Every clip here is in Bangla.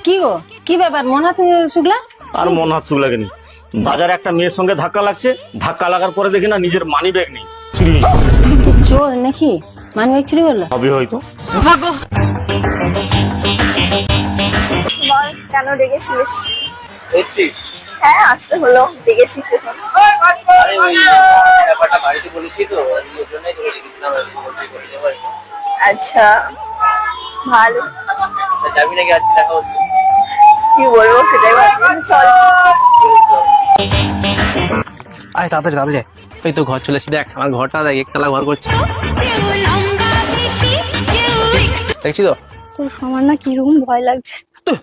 কি গো, কি ব্যাপার, মন হাত শুকলা? আর মন হাত শুকলা কেন? বাজারে একটা মেয়ের সঙ্গে ধাক্কা লাগছে, ধাক্কা লাগার পরে দেখি না নিজের মানি ব্যাগ নেই, চুরি হয়েছে। চোর নাকি? মানি ব্যাগ চুরি করলো? হবে হয়তো। বল, কেন ডেকেছিলিস? হ্যাঁ, আসতে হলো, ডেকেছিস এখন। আরে ওই ব্যাপারটা বাড়িতে বলেছি তো, ওই জন্যই তোকে লিখেছিলাম করে দেবো। আচ্ছা, ভালো। তা যাবি নাকি আজকে দেখা হচ্ছে? কি বলবো সেটাই ভাবছি, চল। আয় তাড়াতাড়ি তাড়াতাড়ি। এই তো ঘর চলে এসেছি, দেখ আমার ঘরটা দেখ, একতলা ঘর করছে। দেখছি তো। তোর আমার না কিরকম ভয় লাগছে।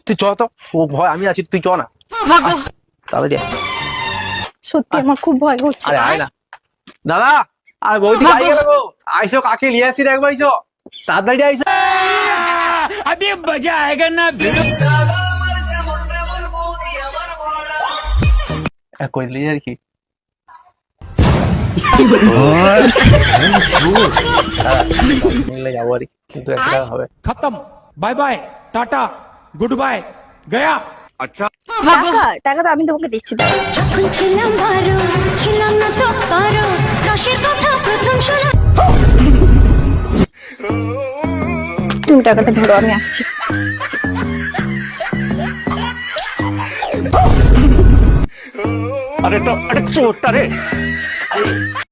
তুই চ তো, ও ভয় আমি আছি, তুই চ না। তাড়াতাড়ি আয়। সত্যি আমার খুব ভয় করছে। আরে আয় না দাদা, আর বৌদি আই গেল গো। আইসো, কাকে নিয়ে আসছি দেখবো, আইসো তাড়াতাড়ি আইসো। अभी मजा आएगा ना। কই দিলি আর কি মিলে যাবো আর কি, কিন্তু একটা হবে। खत्म, bye bye, tata, good bye, गया। টাকা টাকা তো আমি তোমাকে দিচ্ছি, দাও। যখন ছিলাম ভালো, ছিলাম না তো কারো, রসের কথা প্রথম শোনা। তুমি টাকাটা ধরো, আমি আসছি। আরে তো, আরে চোরটা রে।